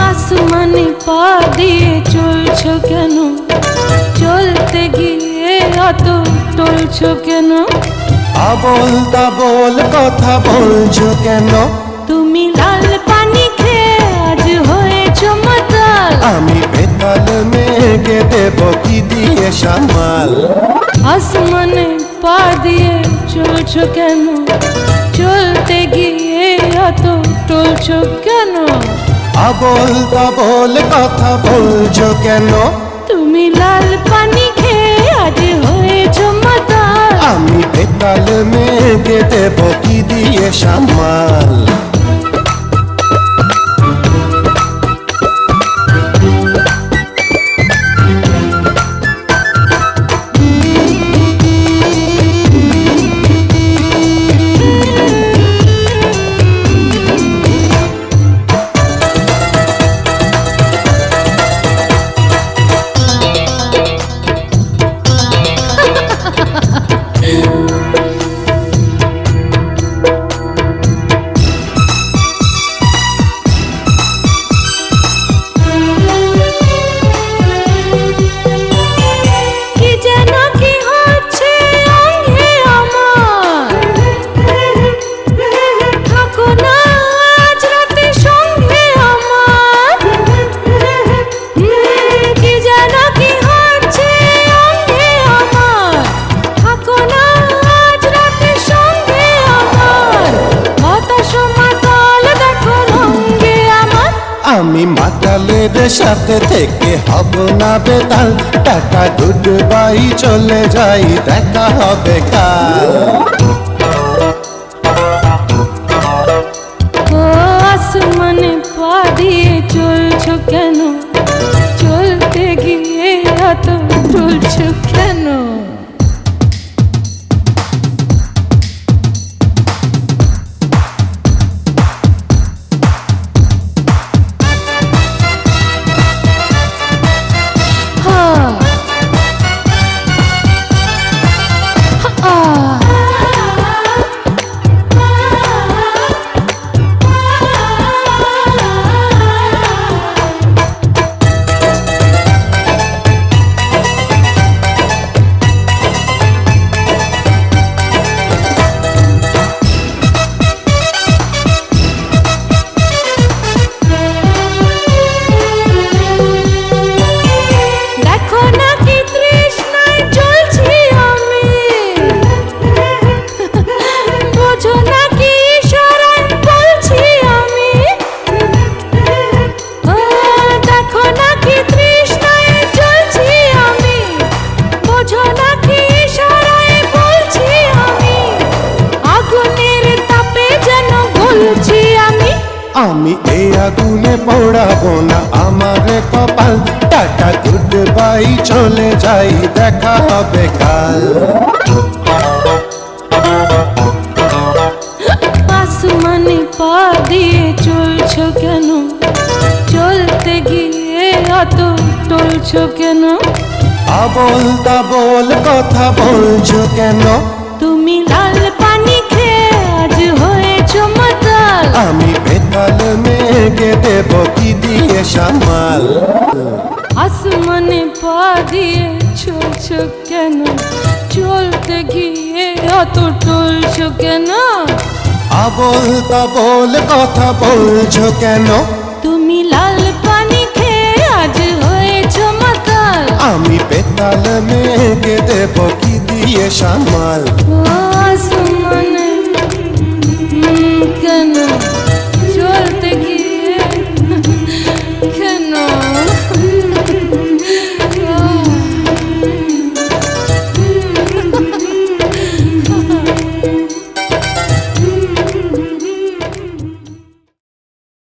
আসমানে পা দিয়ে চলছো কেন? চলতে গিয়ে অত টলছো কেন? আবল তাবল কথা বলছো কেন? তুমি লাল পানি খেয়ে আজ হয়েছো মাতাল। আমি বেতাল মেঘে দেব কি দিয়ে সামাল? আসমানে পা দিয়ে চলছো কেন? চলতে গিয়ে অত টলছো কেন? আবল তাবল কথা বলছো কেন? তুমি লাল পানি খেয়ে আজ হয়েছো মাতাল। আমি বেতাল মেঘে দেব কি দিয়ে সামাল? আমি মাতালের সাথে থেকে হব না বেতাল। টাটা গুড বাই, চলে যাই, দেখা হবে কাল। ও আসমানে পা দিয়ে চলছো কেন? চলতে গিয়ে এত টলছো কেন? আমি এই আগুনে পড়াবো না আমার কপাল। টাটা গুড বাই, চলে যাই, দেখা হবে কাল। আসমানে পা দিয়ে চলছো কেন? চলতে গিয়ে অত টলছো কেন? আবল তাবল কথা বলছো কেন? তুমি লাল পানি খেয়ে আজ হয়েছো মাতাল। আমি বেতাল মেঘে দেব কি দিয়ে সামাল? আসমানে পা দিয়ে চলছো কেন? চলতে গিয়ে অত টলছো কেন? আবল তাবল কথা বলছো কেন? তুমি লাল পানি খেয়ে আজ হয়েছো মাতাল। আমি বেতাল মেঘে দেব কি দিয়ে সামাল? ও